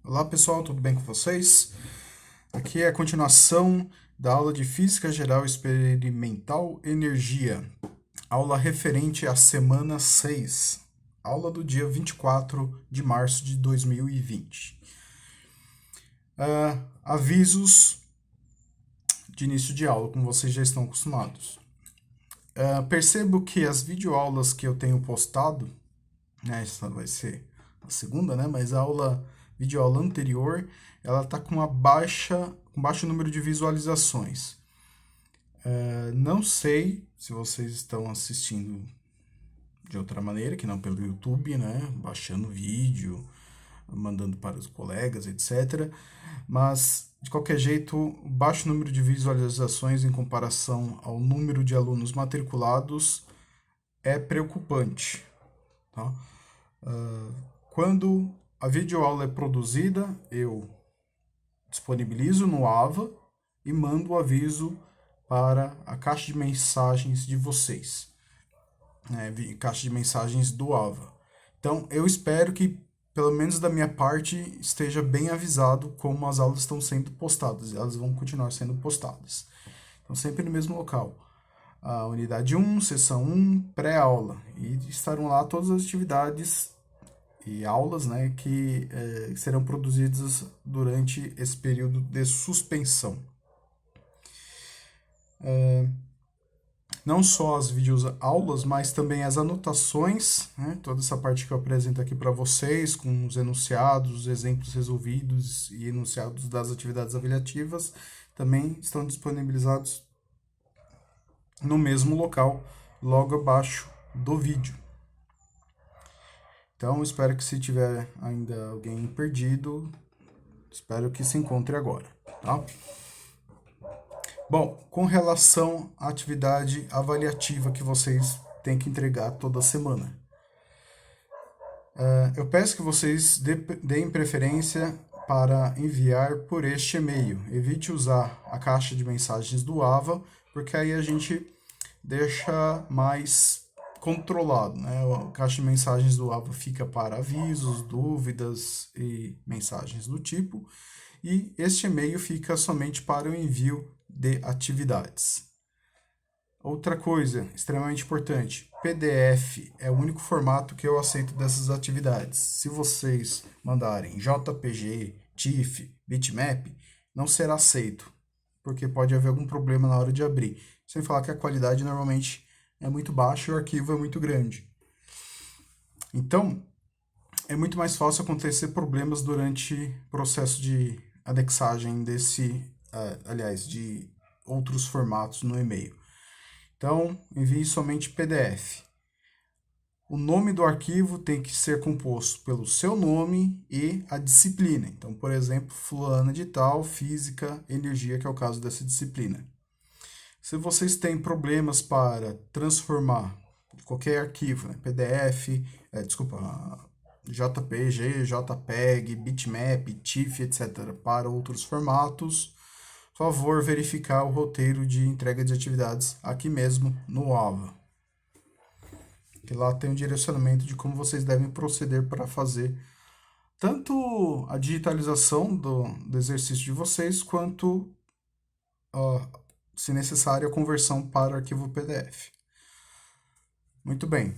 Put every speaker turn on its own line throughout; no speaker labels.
Olá pessoal, tudo bem com vocês? Aqui é a continuação da aula de Física Geral Experimental Energia, aula referente à semana 6, aula do dia 24 de março de 2020. Avisos de início de aula, como vocês já estão acostumados. Percebo que as videoaulas que eu tenho postado, né, essa vai ser a segunda, né, mas a videoaula anterior, ela está com um baixo número de visualizações. Não sei se vocês estão assistindo de outra maneira, que não pelo YouTube, né, baixando vídeo, mandando para os colegas, etc. Mas, de qualquer jeito, baixo número de visualizações em comparação ao número de alunos matriculados é preocupante. Tá? Quando a videoaula é produzida, eu disponibilizo no AVA e mando o aviso para a caixa de mensagens de vocês, né, caixa de mensagens do AVA. Então, eu espero que, pelo menos da minha parte, esteja bem avisado como as aulas estão sendo postadas. Elas vão continuar sendo postadas. Então, sempre no mesmo local. A unidade 1, sessão 1, pré-aula. E estarão lá todas as atividades e aulas, né, que serão produzidas durante esse período de suspensão. Não só as videoaulas, mas também as anotações, né, toda essa parte que eu apresento aqui para vocês, com os enunciados, os exemplos resolvidos e enunciados das atividades avaliativas, também estão disponibilizados no mesmo local, logo abaixo do vídeo. Então, espero que se tiver ainda alguém perdido, espero que se encontre agora, tá? Bom, com relação à atividade avaliativa que vocês têm que entregar toda semana, eu peço que vocês deem preferência para enviar por este e-mail. Evite usar a caixa de mensagens do AVA, porque aí a gente deixa mais controlado, né? A caixa de mensagens do AVA fica para avisos, dúvidas e mensagens do tipo, e este e-mail fica somente para o envio de atividades. Outra coisa extremamente importante, PDF é o único formato que eu aceito dessas atividades. Se vocês mandarem JPG, TIFF, bitmap, não será aceito, porque pode haver algum problema na hora de abrir. Sem falar que a qualidade normalmente é muito baixa e o arquivo é muito grande. Então, é muito mais fácil acontecer problemas durante o processo de anexagem de outros formatos no e-mail. Então, envie somente PDF. O nome do arquivo tem que ser composto pelo seu nome e a disciplina. Então, por exemplo, fulana de tal, física, energia, que é o caso dessa disciplina. Se vocês têm problemas para transformar qualquer arquivo, né, PDF, JPG, JPEG, bitmap, TIFF, etc., para outros formatos, favor verificar o roteiro de entrega de atividades aqui mesmo no AVA. Que lá tem um direcionamento de como vocês devem proceder para fazer tanto a digitalização do exercício de vocês, quanto, se necessário, a conversão para arquivo PDF. Muito bem.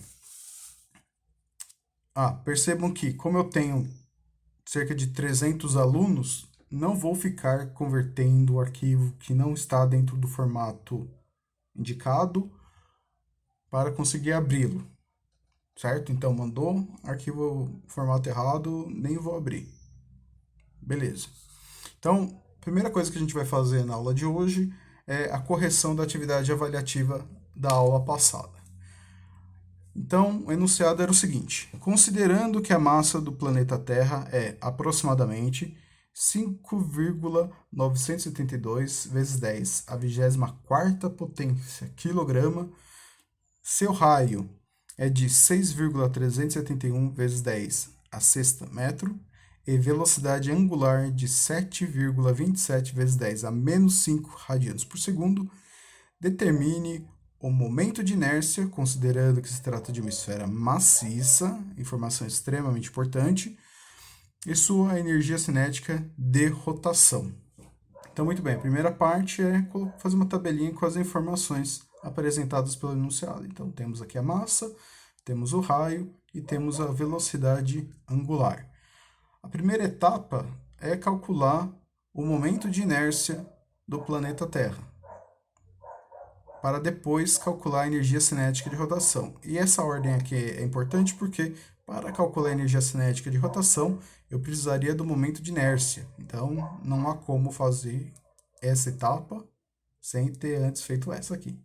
Percebam que, como eu tenho cerca de 300 alunos, não vou ficar convertendo o arquivo que não está dentro do formato indicado para conseguir abri-lo, certo? Então, mandou arquivo formato errado, nem vou abrir. Beleza. Então, a primeira coisa que a gente vai fazer na aula de hoje é a correção da atividade avaliativa da aula passada. Então, o enunciado era o seguinte: considerando que a massa do planeta Terra é aproximadamente 5,972 vezes 10 a 24ª potência quilograma, seu raio é de 6,371 vezes 10 a sexta metro e velocidade angular de 7,27 vezes 10 a menos 5 radianos por segundo, determine o momento de inércia, considerando que se trata de uma esfera maciça, informação extremamente importante, e sua energia cinética de rotação. Então, muito bem, a primeira parte é fazer uma tabelinha com as informações apresentadas pelo enunciado. Então, temos aqui a massa, temos o raio e temos a velocidade angular. A primeira etapa é calcular o momento de inércia do planeta Terra, para depois calcular a energia cinética de rotação. E essa ordem aqui é importante porque, para calcular a energia cinética de rotação, eu precisaria do momento de inércia. Então, não há como fazer essa etapa sem ter antes feito essa aqui.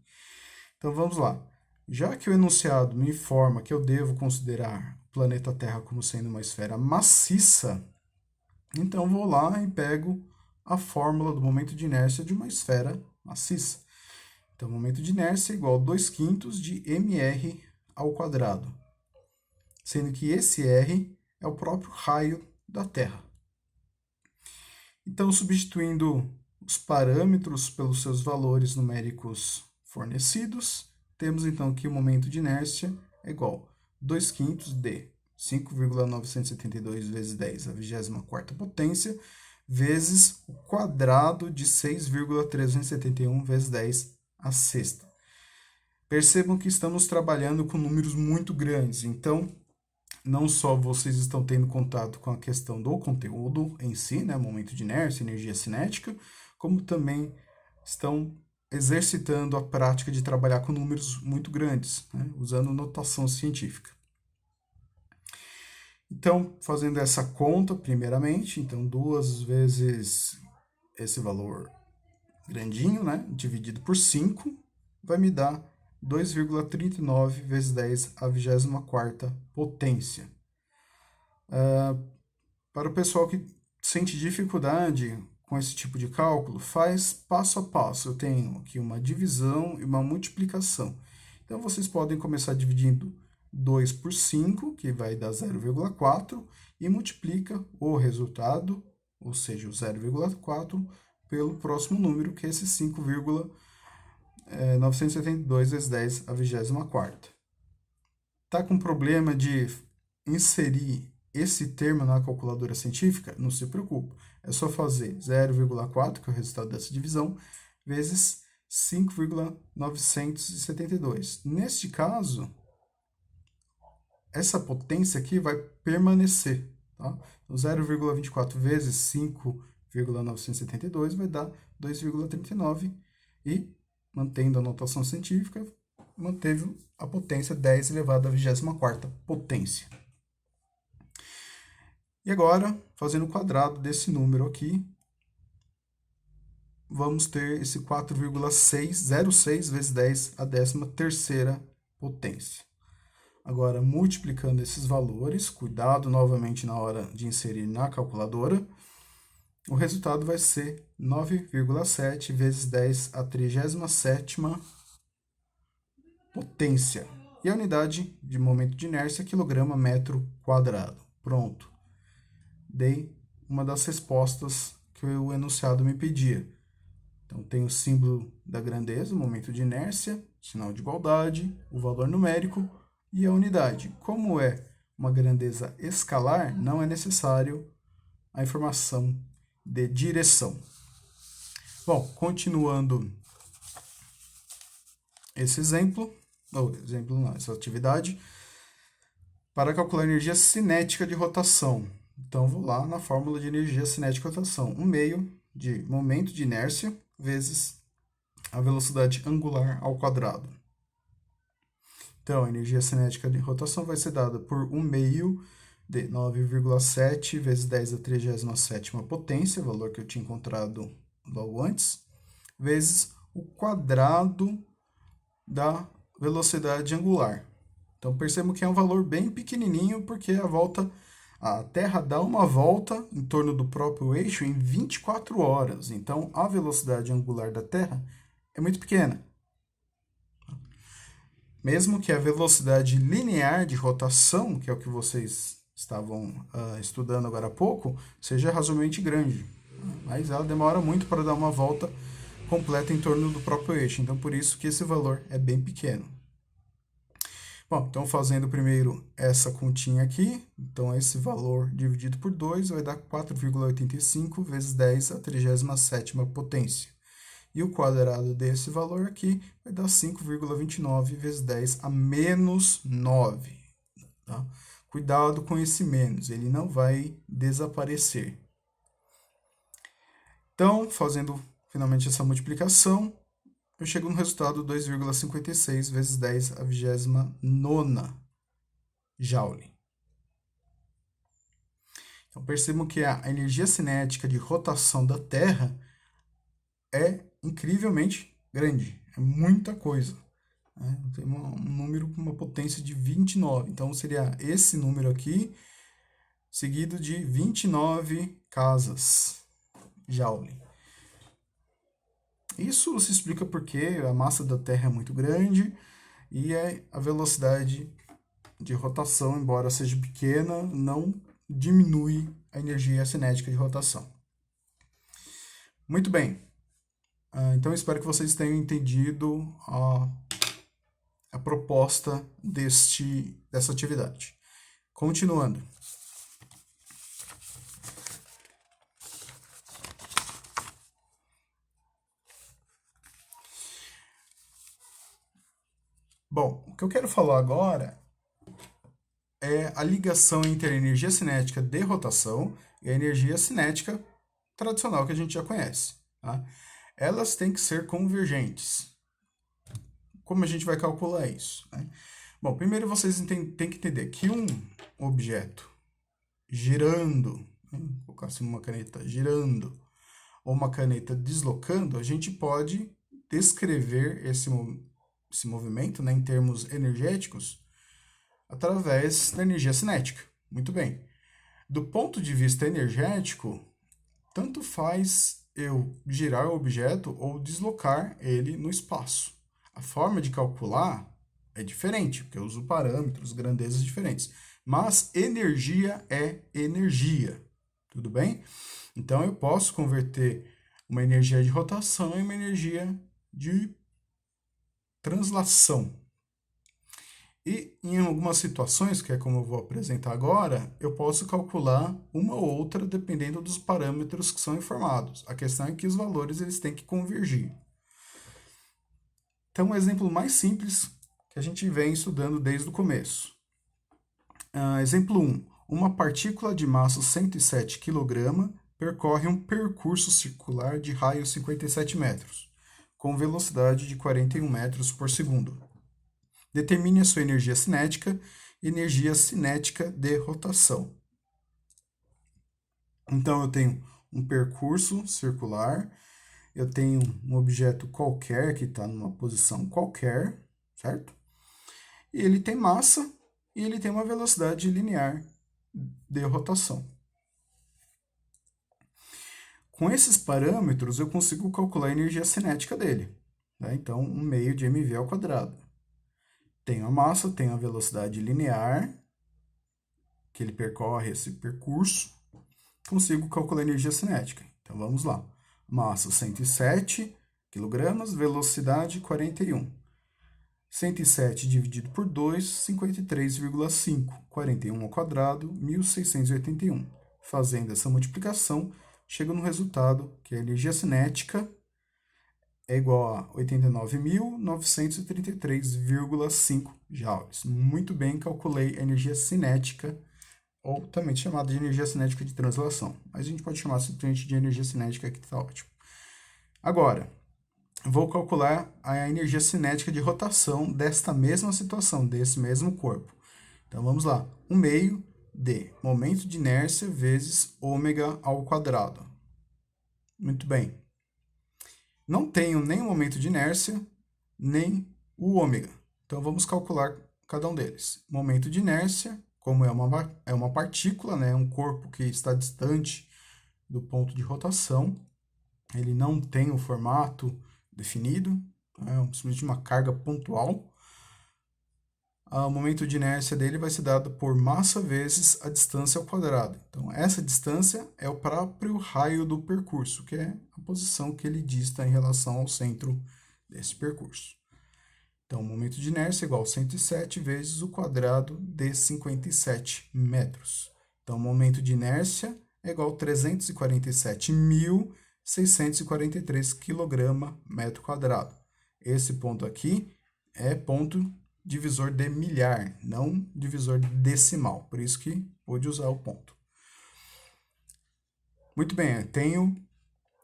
Então, vamos lá. Já que o enunciado me informa que eu devo considerar o planeta Terra como sendo uma esfera maciça, então vou lá e pego a fórmula do momento de inércia de uma esfera maciça. Então, o momento de inércia é igual a 2/5 de mr ao quadrado, sendo que esse r é o próprio raio da Terra. Então, substituindo os parâmetros pelos seus valores numéricos fornecidos, temos então que o momento de inércia é igual a 2/5 de 5,972 vezes 10 à 24ª potência, vezes o quadrado de 6,371 vezes 10 à sexta. Percebam que estamos trabalhando com números muito grandes, então não só vocês estão tendo contato com a questão do conteúdo em si, né, momento de inércia, energia cinética, como também estão exercitando a prática de trabalhar com números muito grandes, né, usando notação científica. Então, fazendo essa conta, primeiramente, então 2 vezes esse valor grandinho, né, dividido por 5, vai me dar 2,39 vezes 10 à 24ª potência. Para o pessoal que sente dificuldade com esse tipo de cálculo, faz passo a passo. Eu tenho aqui uma divisão e uma multiplicação. Então, vocês podem começar dividindo 2 por 5, que vai dar 0,4, e multiplica o resultado, ou seja, o 0,4, pelo próximo número, que é esse 5,972 vezes 10 à 24ª. Tá com problema de inserir esse termo na calculadora científica? Não se preocupe. É só fazer 0,4, que é o resultado dessa divisão, vezes 5,972. Neste caso, essa potência aqui vai permanecer. Tá? 0,24 vezes 5,972 vai dar 2,39 e, mantendo a notação científica, manteve a potência 10 elevado à 24ª potência. E agora, fazendo o quadrado desse número aqui, vamos ter esse 4,606 vezes 10 à 13ª potência. Agora, multiplicando esses valores, cuidado novamente na hora de inserir na calculadora, o resultado vai ser 9,7 vezes 10 à 37ª potência. E a unidade de momento de inércia é quilograma metro quadrado. Pronto. Dei uma das respostas que o enunciado me pedia. Então, tem o símbolo da grandeza, o momento de inércia, sinal de igualdade, o valor numérico e a unidade. Como é uma grandeza escalar, não é necessário a informação de direção. Bom, continuando esse essa atividade, para calcular a energia cinética de rotação. Então, vou lá na fórmula de energia cinética de rotação. 1/2 de momento de inércia vezes a velocidade angular ao quadrado. Então, a energia cinética de rotação vai ser dada por 1/2 de 9,7 vezes 10 à 37ª potência, valor que eu tinha encontrado logo antes, vezes o quadrado da velocidade angular. Então, percebam que é um valor bem pequenininho, porque a Terra dá uma volta em torno do próprio eixo em 24 horas. Então, a velocidade angular da Terra é muito pequena. Mesmo que a velocidade linear de rotação, que é o que vocês estavam estudando agora há pouco, seja razoavelmente grande. Mas ela demora muito para dar uma volta completa em torno do próprio eixo. Então, por isso que esse valor é bem pequeno. Bom, então fazendo primeiro essa continha aqui, então esse valor dividido por 2 vai dar 4,85 vezes 10 à 37ª potência. E o quadrado desse valor aqui vai dar 5,29 vezes 10 a menos 9. Tá? Cuidado com esse menos, ele não vai desaparecer. Então, fazendo finalmente essa multiplicação, eu chego no resultado 2,56 vezes 10 à 29ª Joule. Então, percebam que a energia cinética de rotação da Terra é incrivelmente grande, é muita coisa. Né? Tem um número com uma potência de 29, então seria esse número aqui, seguido de 29 casas Joule. Isso se explica porque a massa da Terra é muito grande e a velocidade de rotação, embora seja pequena, não diminui a energia cinética de rotação. Muito bem. Então, espero que vocês tenham entendido a proposta dessa atividade. Continuando. Bom, o que eu quero falar agora é a ligação entre a energia cinética de rotação e a energia cinética tradicional que a gente já conhece. Tá? Elas têm que ser convergentes. Como a gente vai calcular isso? Né? Bom, primeiro vocês têm que entender que um objeto girando, vou colocar assim uma caneta girando, ou uma caneta deslocando, a gente pode descrever esse movimento, né, em termos energéticos, através da energia cinética. Muito bem. Do ponto de vista energético, tanto faz eu girar o objeto ou deslocar ele no espaço. A forma de calcular é diferente, porque eu uso parâmetros, grandezas diferentes. Mas energia é energia, tudo bem? Então, eu posso converter uma energia de rotação em uma energia de translação. E em algumas situações, que é como eu vou apresentar agora, eu posso calcular uma ou outra dependendo dos parâmetros que são informados. A questão é que os valores eles têm que convergir. Então, um exemplo mais simples que a gente vem estudando desde o começo. Exemplo 1. Uma partícula de massa 107 kg percorre um percurso circular de raio 57 metros, com velocidade de 41 metros por segundo. Determine a sua energia cinética e energia cinética de rotação. Então, eu tenho um percurso circular, eu tenho um objeto qualquer que está numa posição qualquer, certo? E ele tem massa e ele tem uma velocidade linear de rotação. Com esses parâmetros, eu consigo calcular a energia cinética dele. Né? Então, 1 meio de mv ao quadrado. Tenho a massa, tenho a velocidade linear, que ele percorre esse percurso, consigo calcular a energia cinética. Então, vamos lá. Massa 107 kg, velocidade 41. 107 dividido por 2, 53,5. 41 ao quadrado, 1.681. Fazendo essa multiplicação, chego no resultado que a energia cinética é igual a 89.933,5 joules. Muito bem, calculei a energia cinética, ou também chamada de energia cinética de translação. Mas a gente pode chamar simplesmente de energia cinética, que está ótimo. Agora, vou calcular a energia cinética de rotação desta mesma situação, desse mesmo corpo. Então, vamos lá. 1 meio de momento de inércia vezes ômega ao quadrado. Muito bem. Não tenho nem o momento de inércia, nem o ômega. Então, vamos calcular cada um deles. Momento de inércia, como é uma partícula, né, um corpo que está distante do ponto de rotação, ele não tem o formato definido, é simplesmente uma carga pontual. O momento de inércia dele vai ser dado por massa vezes a distância ao quadrado. Então, essa distância é o próprio raio do percurso, que é a posição que ele dista em relação ao centro desse percurso. Então, o momento de inércia é igual a 107 vezes o quadrado de 57 metros. Então, o momento de inércia é igual a 347.643 kg/metro quadrado. Esse ponto aqui é ponto divisor de milhar, não divisor decimal. Por isso que pude usar o ponto. Muito bem, eu tenho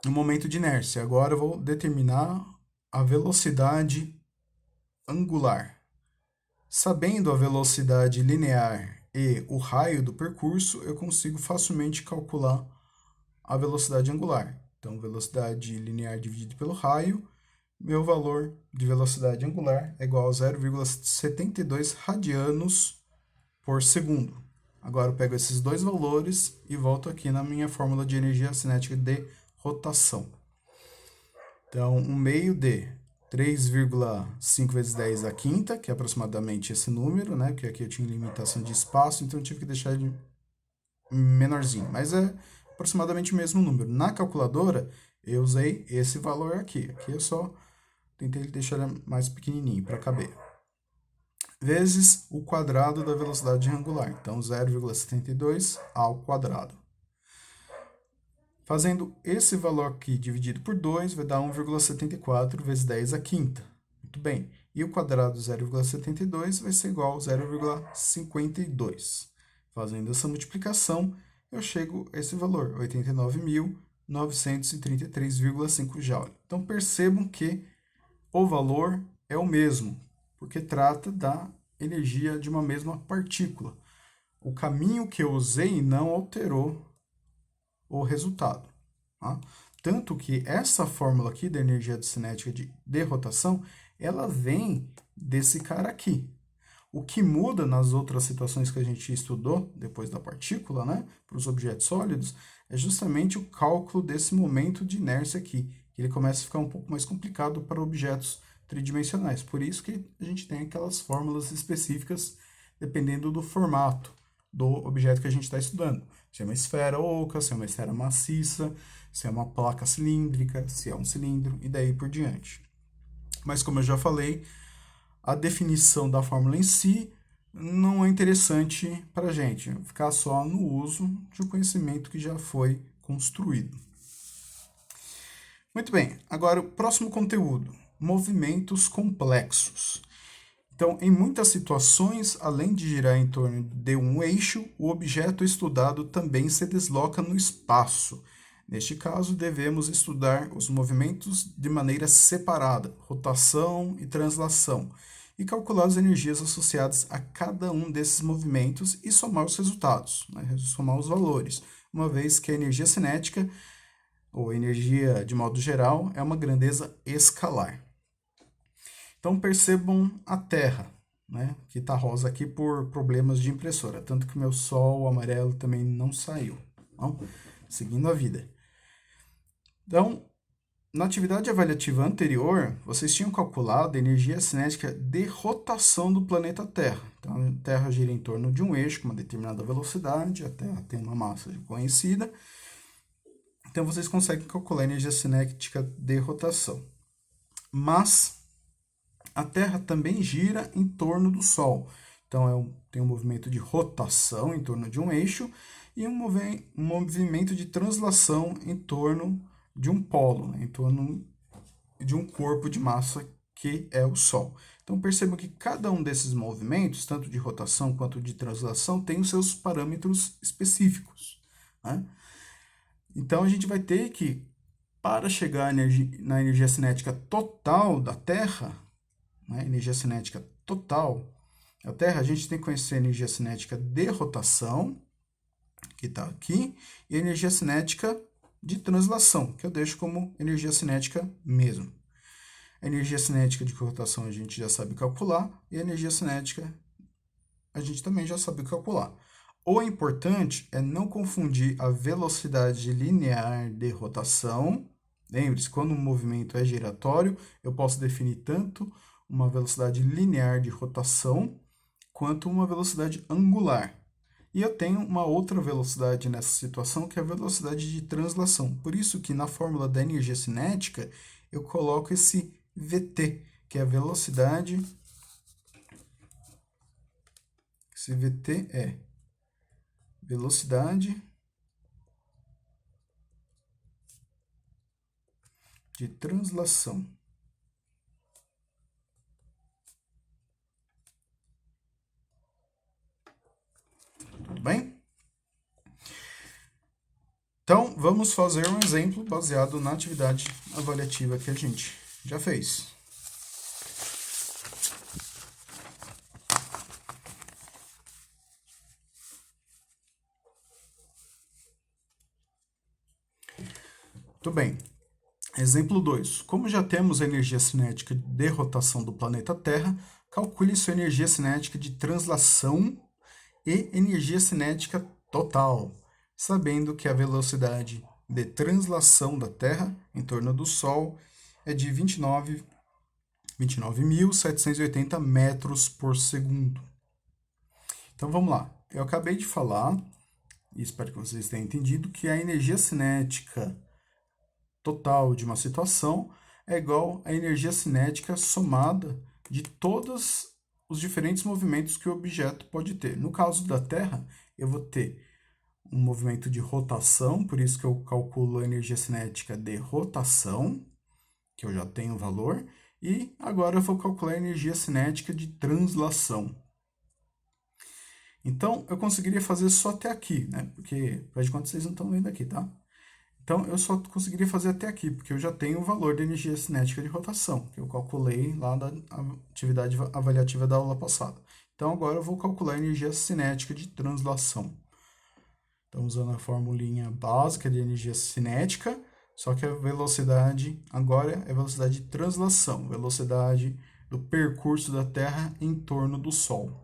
o momento de inércia. Agora eu vou determinar a velocidade angular. Sabendo a velocidade linear e o raio do percurso, eu consigo facilmente calcular a velocidade angular. Então, velocidade linear dividido pelo raio, meu valor de velocidade angular é igual a 0,72 radianos por segundo. Agora eu pego esses dois valores e volto aqui na minha fórmula de energia cinética de rotação. Então, 1 meio de 3,5 vezes 10 à quinta, que é aproximadamente esse número, né? Porque aqui eu tinha limitação de espaço, então eu tive que deixar ele menorzinho. Mas é aproximadamente o mesmo número. Na calculadora, eu usei esse valor aqui. Aqui eu só tentei deixar ele mais pequenininho para caber. Vezes o quadrado da velocidade angular. Então, 0,72 ao quadrado. Fazendo esse valor aqui dividido por 2, vai dar 1,74 vezes 10 à quinta. Muito bem. E o quadrado de 0,72 vai ser igual a 0,52. Fazendo essa multiplicação, eu chego a esse valor, 89.933,5 Joule. Então, percebam que o valor é o mesmo, porque trata da energia de uma mesma partícula. O caminho que eu usei não alterou o resultado. Tá? Tanto que essa fórmula aqui da energia cinética de rotação, ela vem desse cara aqui. O que muda nas outras situações que a gente estudou, depois da partícula, né, para os objetos sólidos, é justamente o cálculo desse momento de inércia aqui. Ele começa a ficar um pouco mais complicado para objetos tridimensionais. Por isso que a gente tem aquelas fórmulas específicas, dependendo do formato do objeto que a gente está estudando. Se é uma esfera oca, se é uma esfera maciça, se é uma placa cilíndrica, se é um cilindro, e daí por diante. Mas como eu já falei, a definição da fórmula em si não é interessante para a gente, ficar só no uso de um conhecimento que já foi construído. Muito bem, agora o próximo conteúdo, movimentos complexos. Então, em muitas situações, além de girar em torno de um eixo, o objeto estudado também se desloca no espaço. Neste caso, devemos estudar os movimentos de maneira separada, rotação e translação, e calcular as energias associadas a cada um desses movimentos e somar os resultados, né? Somar os valores, uma vez que a energia cinética, ou energia de modo geral, é uma grandeza escalar. Então, percebam a Terra, né, que está rosa aqui por problemas de impressora, tanto que meu sol amarelo também não saiu. Então, seguindo a vida. Então, na atividade avaliativa anterior, vocês tinham calculado a energia cinética de rotação do planeta Terra. Então, a Terra gira em torno de um eixo com uma determinada velocidade, a Terra tem uma massa conhecida. Então, vocês conseguem calcular a energia cinética de rotação. Mas a Terra também gira em torno do Sol. Então, tem um movimento de rotação em torno de um eixo e um movimento de translação em torno de um polo, né? Em torno de um corpo de massa que é o Sol. Então, percebam que cada um desses movimentos, tanto de rotação quanto de translação, tem os seus parâmetros específicos, né? Então, a gente vai ter que, para chegar na energia cinética total da Terra, né, energia cinética total da Terra, a gente tem que conhecer a energia cinética de rotação, que está aqui, e a energia cinética de translação, que eu deixo como energia cinética mesmo. A energia cinética de rotação a gente já sabe calcular, e a energia cinética a gente também já sabe calcular. O importante é não confundir a velocidade linear de rotação. Lembre-se, quando um movimento é giratório, eu posso definir tanto uma velocidade linear de rotação quanto uma velocidade angular. E eu tenho uma outra velocidade nessa situação, que é a velocidade de translação. Por isso que na fórmula da energia cinética, eu coloco esse VT, que é a velocidade, esse VT é velocidade de translação. Tudo bem? Então, vamos fazer um exemplo baseado na atividade avaliativa que a gente já fez. Muito bem. Exemplo 2. Como já temos a energia cinética de rotação do planeta Terra, calcule sua energia cinética de translação e energia cinética total, sabendo que a velocidade de translação da Terra em torno do Sol é de 29.780 metros por segundo. Então vamos lá. Eu acabei de falar, e espero que vocês tenham entendido, que a energia cinética total de uma situação é igual à energia cinética somada de todos os diferentes movimentos que o objeto pode ter. No caso da Terra, eu vou ter um movimento de rotação, por isso que eu calculo a energia cinética de rotação, que eu já tenho o valor, e agora eu vou calcular a energia cinética de translação. Então, eu conseguiria fazer só até aqui, né? Porque, faz de conta, vocês não estão vendo aqui, tá? Então, eu só conseguiria fazer até aqui, porque eu já tenho o valor da energia cinética de rotação, que eu calculei lá da atividade avaliativa da aula passada. Então, agora eu vou calcular a energia cinética de translação. Então, usando a formulinha básica de energia cinética, só que a velocidade agora é a velocidade de translação, velocidade do percurso da Terra em torno do Sol.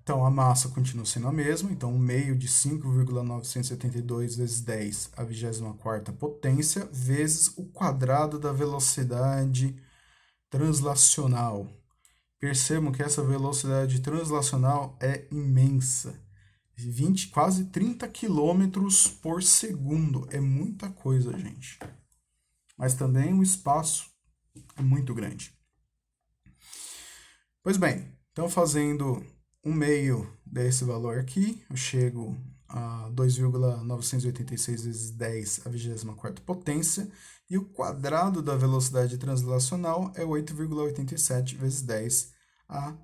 Então, a massa continua sendo a mesma, então, 1 meio de 5,972 vezes 10 a 24ª potência, vezes o quadrado da velocidade translacional. Percebam que essa velocidade translacional é imensa, quase 30 km por segundo, é muita coisa, gente. Mas também o espaço é muito grande. Pois bem, então fazendo 1 meio desse valor aqui, eu chego a 2,986 vezes 10 a 24ª potência, e o quadrado da velocidade translacional é 8,87 vezes 10 a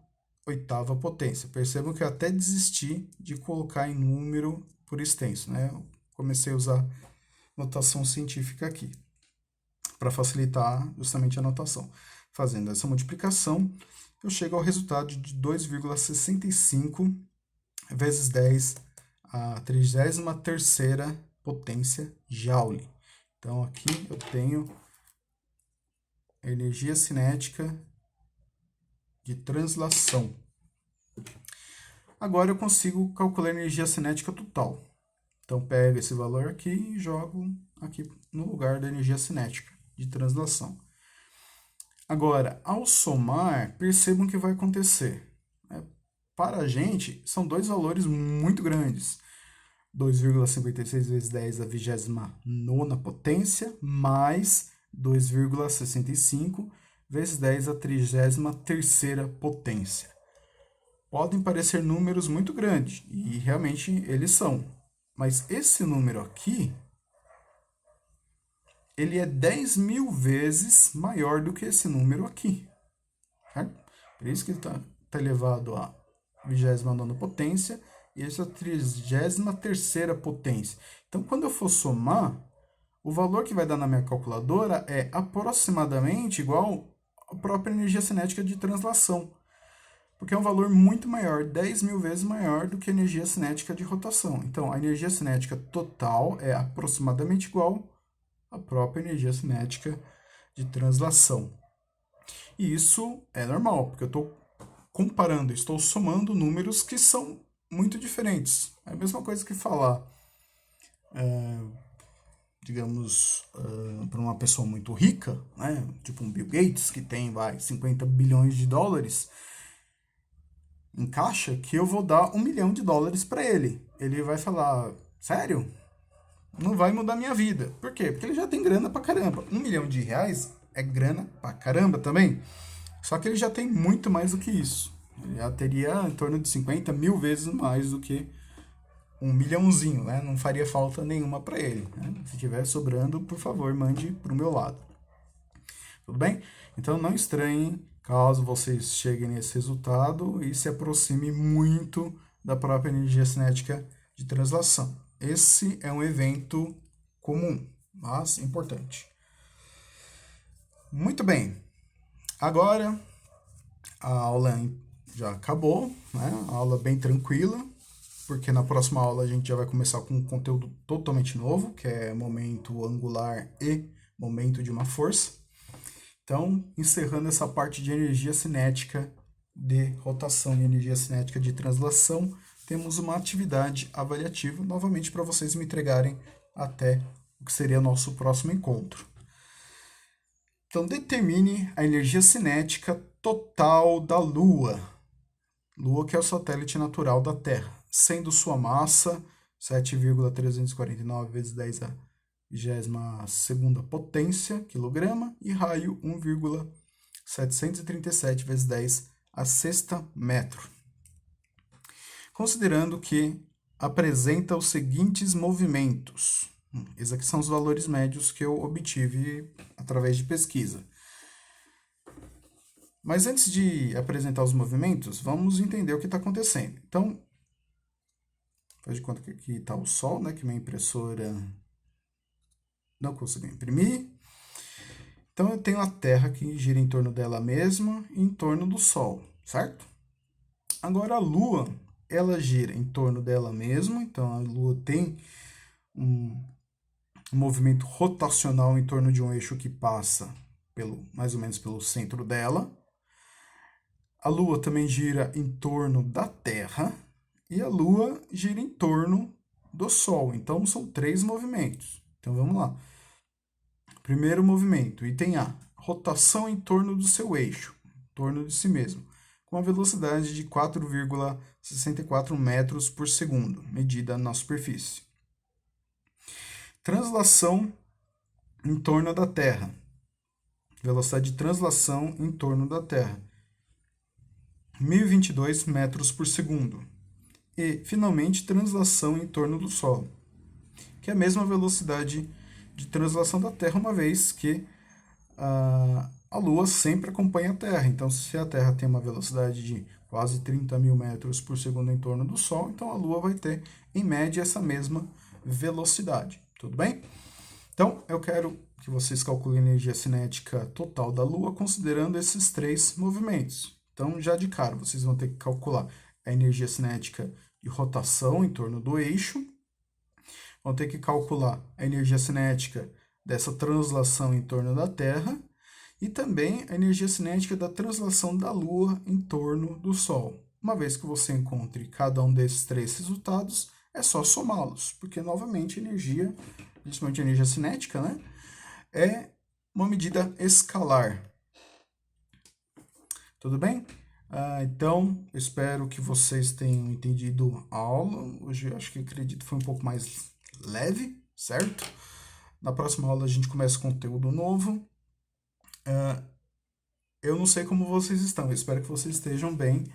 8ª potência. Percebam que eu até desisti de colocar em número por extenso, né? Eu comecei a usar notação científica aqui, para facilitar justamente a notação. Fazendo essa multiplicação, eu chego ao resultado de 2,65 vezes 10 a 33ª potência Joule. Então, aqui eu tenho energia cinética de translação. Agora eu consigo calcular a energia cinética total. Então, pego esse valor aqui e jogo aqui no lugar da energia cinética de translação. Agora, ao somar, percebam o que vai acontecer. Para a gente, são dois valores muito grandes. 2,56 vezes 10 a 29ª potência, mais 2,65 vezes 10 a 33ª potência. Podem parecer números muito grandes, e realmente eles são. Mas esse número aqui, ele é 10.000 vezes maior do que esse número aqui. Certo? Por isso que ele está elevado a 29ª potência e esse é a 33ª potência. Então, quando eu for somar, o valor que vai dar na minha calculadora é aproximadamente igual à própria energia cinética de translação. Porque é um valor muito maior, 10.000 vezes maior do que a energia cinética de rotação. Então, a energia cinética total é aproximadamente igual a própria energia cinética de translação. E isso é normal, porque eu estou comparando, estou somando números que são muito diferentes. É a mesma coisa que falar, digamos, para uma pessoa muito rica, né, tipo um Bill Gates, que tem 50 bilhões de dólares em caixa, que eu vou dar $1 milhão para ele. Ele vai falar, sério? Não vai mudar minha vida. Por quê? Porque ele já tem grana pra caramba. R$1 milhão é grana pra caramba também. Só que ele já tem muito mais do que isso. Ele já teria em torno de 50 mil vezes mais do que 1 milhãozinho, né? Não faria falta nenhuma para ele, né? Se tiver sobrando, por favor, mande para o meu lado. Tudo bem? Então não estranhem caso vocês cheguem nesse resultado e se aproxime muito da própria energia cinética de translação. Esse é um evento comum, mas importante. Muito bem. Agora a aula já acabou, né? A aula bem tranquila, porque na próxima aula a gente já vai começar com um conteúdo totalmente novo, que é momento angular e momento de uma força. Então, encerrando essa parte de energia cinética de rotação e energia cinética de translação, temos uma atividade avaliativa, novamente para vocês me entregarem até o que seria nosso próximo encontro. Então, determine a energia cinética total da Lua. Lua, que é o satélite natural da Terra, sendo sua massa 7,349 vezes 10 a 22ª potência, quilograma, e raio 1,737 vezes 10 a sexta metro. Considerando que apresenta os seguintes movimentos. Esses aqui são os valores médios que eu obtive através de pesquisa. Mas antes de apresentar os movimentos, vamos entender o que está acontecendo. Então, faz de conta que aqui está o Sol, né, que minha impressora não conseguiu imprimir. Então, eu tenho a Terra que gira em torno dela mesma e em torno do Sol, certo? Agora, a Lua, ela gira em torno dela mesma, então a Lua tem um movimento rotacional em torno de um eixo que passa mais ou menos pelo centro dela. A Lua também gira em torno da Terra e a Lua gira em torno do Sol. Então, são 3 movimentos. Então, vamos lá. Primeiro movimento, item A, rotação em torno do seu eixo, em torno de si mesmo, com uma velocidade de 4,64 metros por segundo, medida na superfície. Translação em torno da Terra, velocidade de translação em torno da Terra, 1.022 metros por segundo. E, finalmente, translação em torno do Sol, que é a mesma velocidade de translação da Terra, uma vez que a Lua sempre acompanha a Terra. Então, se a Terra tem uma velocidade de quase 30 mil metros por segundo em torno do Sol, então a Lua vai ter, em média, essa mesma velocidade. Tudo bem? Então, eu quero que vocês calculem a energia cinética total da Lua, considerando esses 3 movimentos. Então, já de cara, vocês vão ter que calcular a energia cinética de rotação em torno do eixo, vão ter que calcular a energia cinética dessa translação em torno da Terra e também a energia cinética da translação da Lua em torno do Sol. Uma vez que você encontre cada um desses 3 resultados, é só somá-los, porque, novamente, energia, principalmente a energia cinética, né, é uma medida escalar. Tudo bem? Então, eu espero que vocês tenham entendido a aula. Hoje, eu acredito que foi um pouco mais leve, certo? Na próxima aula, a gente começa conteúdo novo. Eu não sei como vocês estão, eu espero que vocês estejam bem.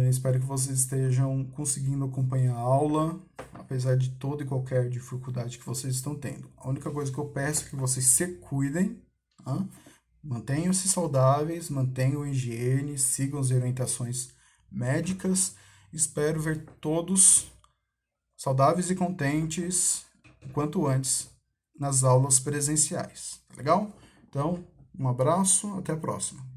Espero que vocês estejam conseguindo acompanhar a aula, apesar de toda e qualquer dificuldade que vocês estão tendo. A única coisa que eu peço é que vocês se cuidem, tá? Mantenham-se saudáveis, mantenham a higiene, sigam as orientações médicas. Espero ver todos saudáveis e contentes o quanto antes nas aulas presenciais, tá legal? Então, um abraço, até a próxima.